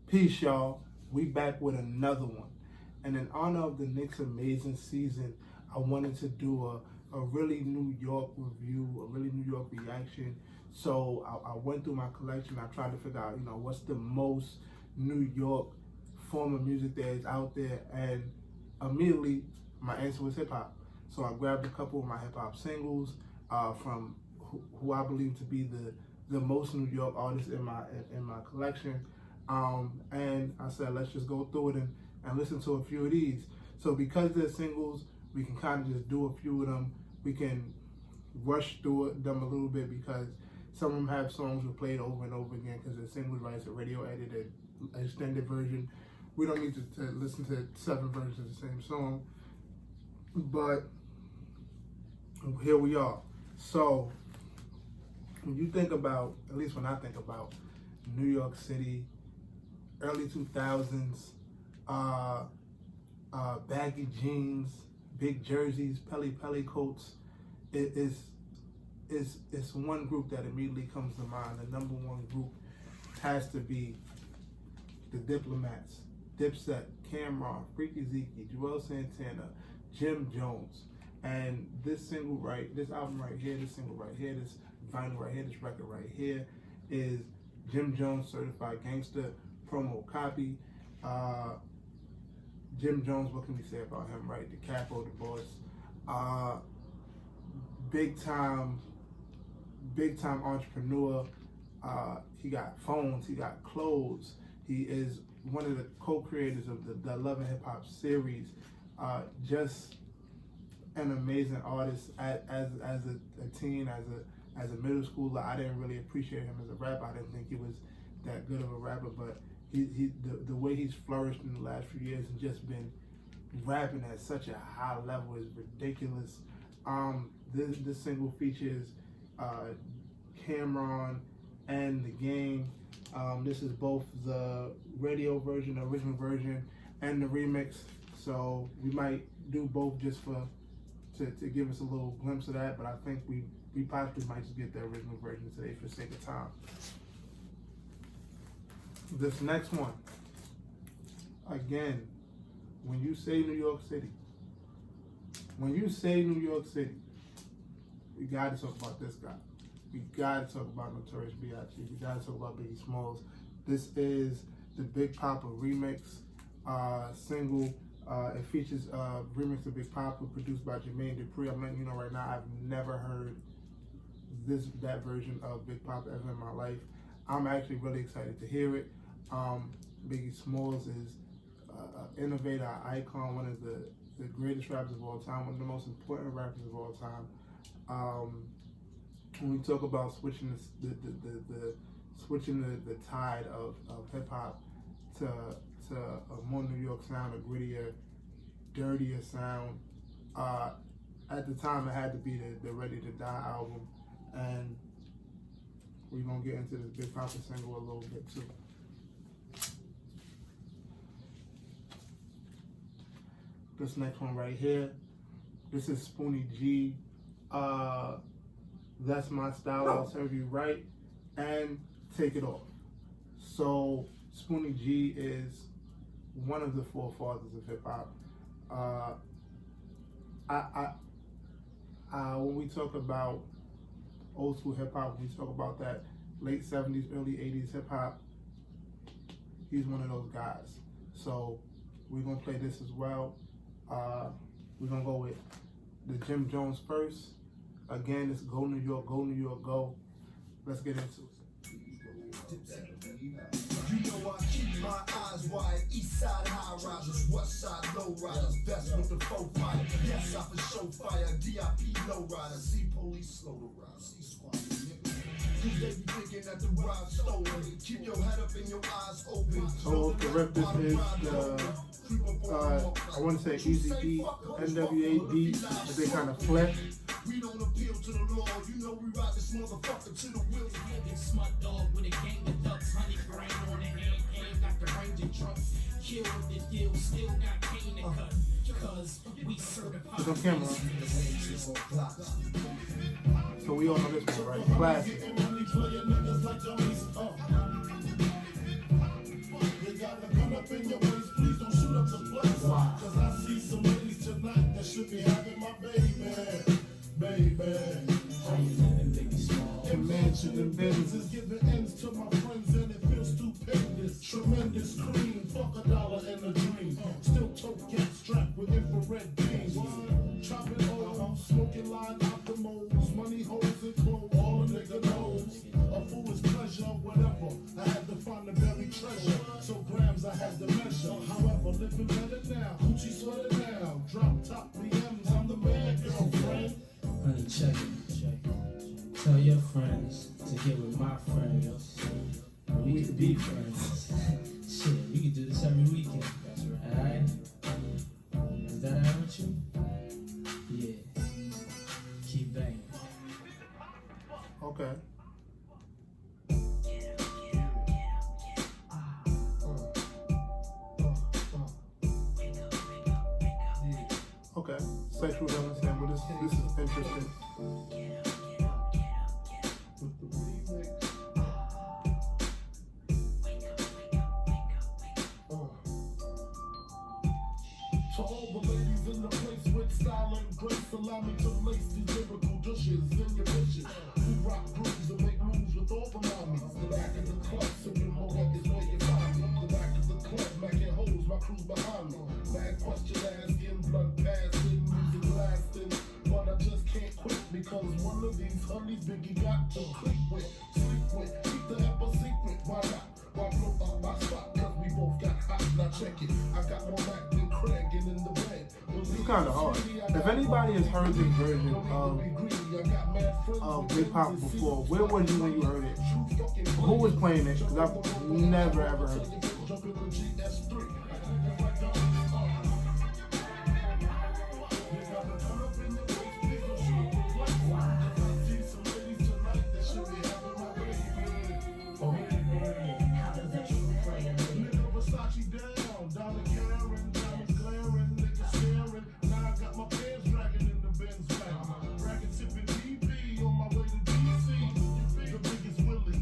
Peace, y'all. We back with another one. And in honor of the Knicks' amazing season, I wanted to do a really New York review, a really New York reaction. So I went through my collection. I tried to figure out, what's the most New York form of music that is out there. And immediately, my answer was hip hop. So I grabbed a couple of my hip hop singles from who I believe to be the most New York artists in my collection. And I said, let's just go through it and listen to a few of these. So because they're singles, we can kind of just do a few of them. We can rush through them a little bit because some of them have songs we played over and over again because they're singles, right? It's a radio edited, extended version. We don't need to listen to 7 versions of the same song. But here we are. So when you think about, at least when I think about New York City, early 2000s, baggy jeans, big jerseys, Pele coats, it's one group that immediately comes to mind. The number one group has to be the Diplomats, Dipset, Cameron, Freaky Zeke, Joel Santana, Jim Jones. And this album right here, this single right here, this vinyl right here, this record right here is Jim Jones Certified Gangsta promo copy. Jim Jones, what can we say about him, right? The capo, the boss, big time entrepreneur. He got phones, he got clothes. He is one of the co-creators of the Love and Hip Hop series. Just an amazing artist. As a teen, as a middle schooler, I didn't really appreciate him as a rapper. I didn't think he was that good of a rapper, but the way he's flourished in the last few years and just been rapping at such a high level is ridiculous. This single features Cameron and The Game. This is both the radio version, the original version, and the remix. So we might do both just to give us a little glimpse of that, but I think we possibly might just get the original version today for sake of time. This next one, again, when you say New York City, we got to talk about this guy. We got to talk about Notorious B.I.G. We got to talk about Biggie Smalls. This is the Big Poppa remix single. It features a remix of Big Poppa produced by Jermaine Dupri. I'm letting you know right now, I've never heard that version of Big Poppa ever in my life. I'm actually really excited to hear it. Biggie Smalls is an innovator, an icon, one of the greatest rappers of all time, one of the most important rappers of all time. When we talk about switching the tide of hip hop to a more New York sound, a grittier, dirtier sound, at the time it had to be the Ready to Die album, and we're gonna get into this Big Poppa single a little bit too. This next one right here, this is Spoonie G. That's My Style, I'll Serve You Right, and Take It Off. So Spoonie G is one of the forefathers of hip hop. When we talk about old school hip hop, when we talk about that late 70s, early 80s hip hop, he's one of those guys. So we're gonna play this as well. We're gonna go with the Jim Jones first. Again, it's Go New York, Go New York, Go. Let's get into it. You know I keep my eyes wide. East side high risers, west side low riders. Best with the foe fire. Yes, I for show fire. DIP low riders. See police slow to ride. See squad. Cause they be thinking that the ride stolen. Keep your head up and your eyes open. So the record is I want to say Easy E, NWA beat, but they kind of flip. We don't appeal to the law, you know we ride this motherfucker to the wheels. Smart dog with a gang of thugs, honey brain on the hand, ain't got the range of trucks. Kill with the deal, still got cane to cut. Cause we certified. It's on camera. So we all know this one, right? Classic. your ways, please don't shoot up the place. Cause I see some ladies tonight that should be having my baby. How you living, baby small? And mansion and business giving ends to my friends and it feels stupendous. Tremendous cream, fuck $1 and a dream. Still tote cat strapped with infrared beams. Chopping O's, smoking line out the moles. Money holes and clothes, all a nigga knows. A foolish pleasure, whatever. I had to find the buried treasure. So grams I had to measure. However, living better now. Gucci sweater now. Drop top BMs, I'm the man, girlfriend. Honey, check it. Tell your friends to get with my friends. We could be friends. Shit, we could do this every weekend. That's right. Is that alright with you? Yeah. Keep banging. Okay. Okay. Sexual healing sample. This is interesting. With the remix. To all the ladies in the place with style and grace, allow me to lace these lyrical dishes in your bitches. We rock grooves and make moves with all the mommies. The back of the club, sipping more is where you find me. The back of the club, macking holes, my crew's behind me. Mad question asking, blood passing, music lasting. But I just can't quit because one of these honeys Biggie got to click with, sleep with, keep the ep a secret. Why not? Why blow up my spot? Cause we both got hot. Now check it. I got more back than Craig and in the bed. It's kind of hard. If anybody has heard this version of HipHop before, where were you when you heard it? Who was playing it? Because I've never ever heard it.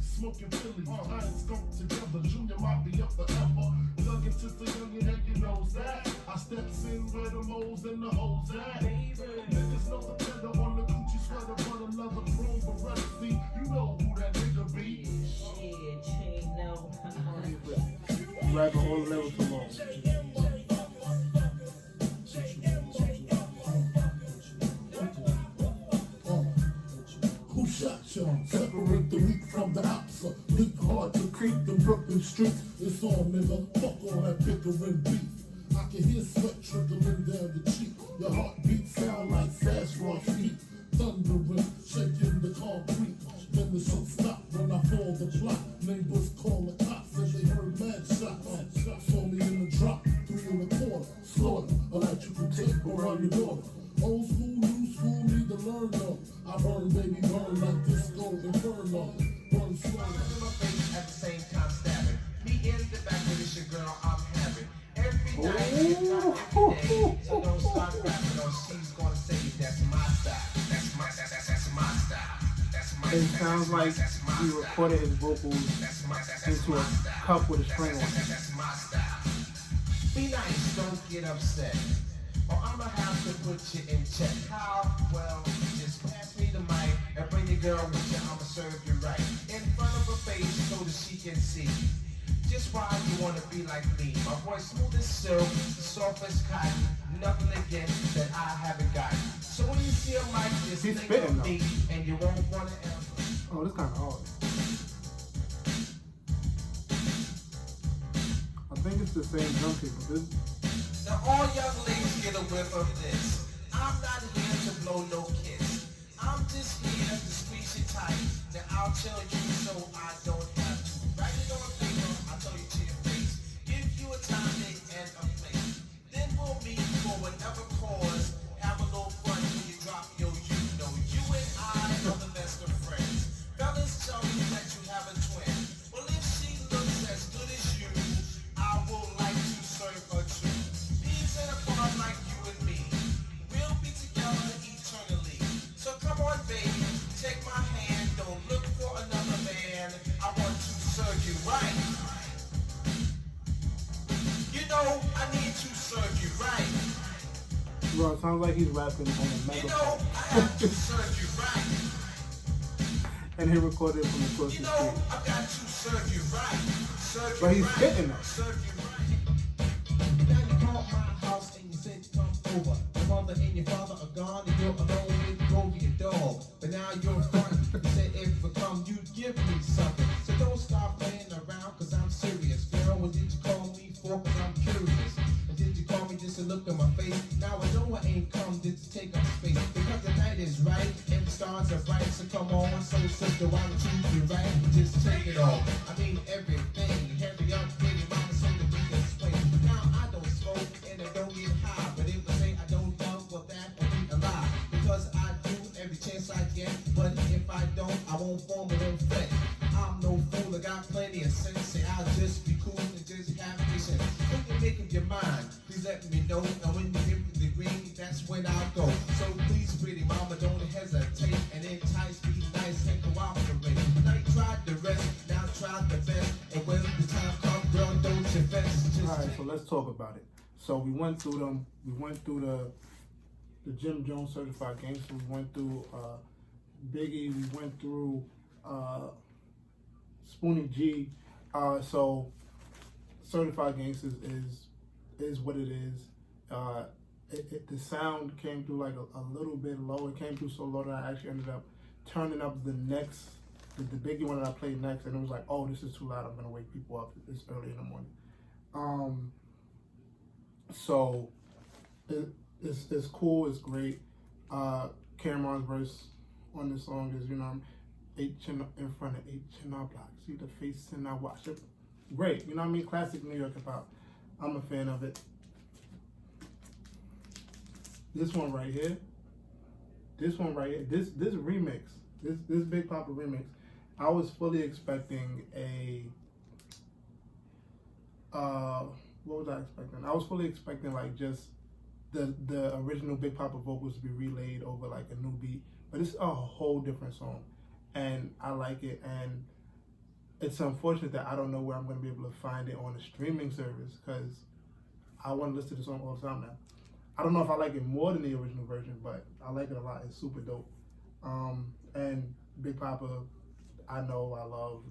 Smoking Phillies, I ain't skunked together. Junior might be up forever. Thug and sister youngin', and you knows that. I steps in where the moles and the hoes at. Niggas know the tender on the Gucci sweater, but another chrome Beretta. See, you know who that nigga be. Shit, chain, no. Rapping all the levels along. Who shot y'all? Separate the weak from the ops. Leak hard to creep the Brooklyn streets. It's on, nigga. Fuck all that bickering beef. I can hear sweat trickling down the cheek. Your heartbeat sound like Sasquatch feet. Thundering, shaking the concrete. Then the shit stop when I fall the plot. Neighbors call the cops and they heard mad shots. Saw me in the drop, 3 in the corner. Slaughter, electrical tape around your daughter. Old school, new school, need to learn though. I burn, baby, burn like disco inferno. Burn slow. In my face at the same time stabbing. Me in the back with this your girl I'm having. Every night, if not every day. So don't start rapping or she's gonna say that's my style. That's my style. That's my style. That's my style. It sounds like he recorded his vocals into a cup with a string on it. That's my style. Be nice, don't get upset. Or I'ma have to put you in check. How? Well, just pass me the mic and bring your girl with you. I'ma serve you right in front of her face so that she can see just why you wanna be like me. My voice smooth as silk, soft as cotton, nothing again that I haven't got. So when you see a mic, just He's think spitting, of me, and you won't wanna ever. Oh, this kind of hard. I think it's the same drum kit, but this. Now all young ladies get a whiff of this. I'm not here to blow no kiss. I'm just here to squeeze you tight. Now I'll tell you so I don't have to write it on paper. I'll tell you to your face. Give you a time, date, and a place. Then we'll meet for whatever cause. Have a little fun when you drop yo. You know you and I are the best of friends. Fellas tell me that you have a twin. Well, if she looks as good as you, I will like to serve her too. Apart like you and me, we'll be together eternally. So come on, baby, take my hand. Don't look for another man. I Bro, it sounds like he's rapping on a You know, megaphone. I have to serve you right. And he recorded it from across You the know, street. I got to serve you right. Serve you But he's right. spitting though. Serve you right. Now you called my house and you said to come over. Your mother and your father are gone and you're alone with Rover, your dog. But now you're front. You said if I come, you'd give me something. So don't stop playing around, cause I'm serious. Girl, what did you call me for? Cause I'm curious. And did you call me just to look at my face? Now I know I ain't come just to take up space. Because the night is right and the stars are bright. So come on, so sister, why don't you be right? Just take it all. I mean everything. Hurry up, baby mama, so that we can swing. Now I don't smoke and I don't get high. But if I say I don't love, well that would be a lie. Because I do every chance I get. But if I don't, I won't form it won't fit. I'm no fool, I got plenty of sense. Say I'll just be cool and just have patience. When you make up your mind, please let me know. And when you give me the green, that's when I'll go. So please, pretty mama, don't hesitate. And entice, be nice and cooperate. I tried the rest, now try the best. And when the time comes, girl, don't you vex. Just Alright, so let's talk about it. So we went through them. We went through the Jim Jones Certified Gangsta. We went through Biggie. We went through Spoonie G. So Certified Gangsters is what it is. The sound came through like a little bit low. It came through so low that I actually ended up turning up the next, the Biggie one that I played next, and it was like, oh, this is too loud. I'm gonna wake people up. It's early in the morning. So it's cool. It's great. Cameron's verse on this song is, you know, 8 chin in front of 8 chin blocks. See the face and I watch it. Great. You know what I mean? Classic New York hip hop. I'm a fan of it. This one right here. This remix. This Big Poppa remix. I was fully expecting a what was I expecting? I was fully expecting like just the original Big Poppa vocals to be relayed over like a new beat, but it's a whole different song, and I like it. And it's unfortunate that I don't know where I'm going to be able to find it on a streaming service, because I want to listen to the song all the time now. I don't know if I like it more than the original version, but I like it a lot. It's super dope. And Big Poppa, I know I love.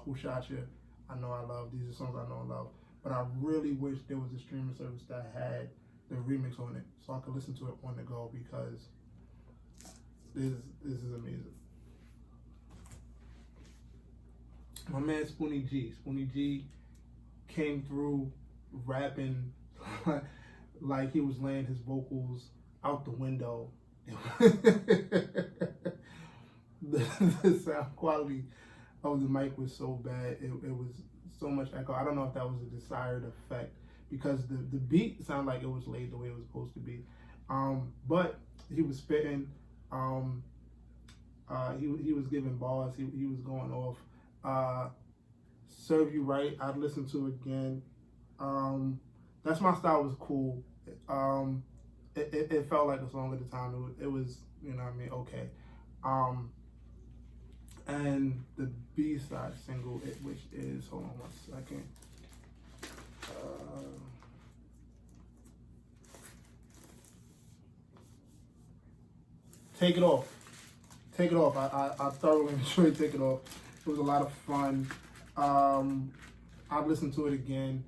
Who Shot Ya, I know I love. These are songs I know I love. But I really wish there was a streaming service that had the remix on it, so I could listen to it on the go, because this is amazing. My man Spoonie G came through rapping like he was laying his vocals out the window. The sound quality of the mic was so bad. It was so much echo. I don't know if that was a desired effect, because the beat sounded like it was laid the way it was supposed to be. But he was spitting. He was giving bars. He was going off. Serve You Right, I'd listen to again. That's My Style was cool. It felt like a song at the time. It was, you know what I mean, okay. And the B-side single, which is, hold on 1 second. Take It Off. Take It Off. I thoroughly enjoyed Take It Off. It was a lot of fun. I'd listen to it again.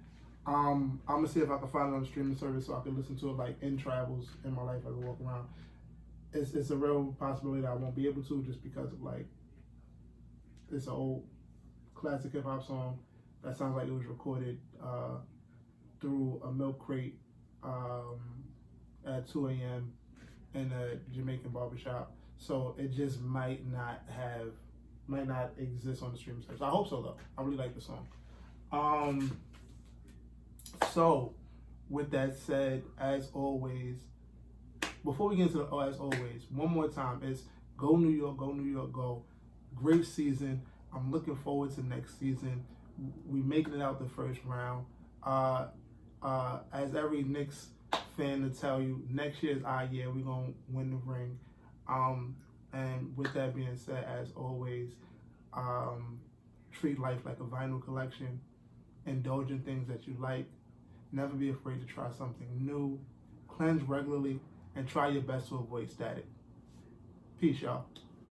I'm gonna see if I can find it on a streaming service so I can listen to it like in travels in my life as I walk around. It's a real possibility that I won't be able to, just because of like, it's an old classic hip hop song that sounds like it was recorded through a milk crate at 2 a.m. in a Jamaican barbershop. So it just might not exist on the streaming service. I hope so though. I really like the song. So with that said, as always, before we get into the as always, one more time, it's go New York, go New York, go. Great season. I'm looking forward to next season. We making it out the first round. As every Knicks fan to tell you, next year is our year. We're gonna win the ring. And with that being said, as always, treat life like a vinyl collection. Indulge in things that you like. Never be afraid to try something new. Cleanse regularly. and try your best to avoid static. Peace, y'all.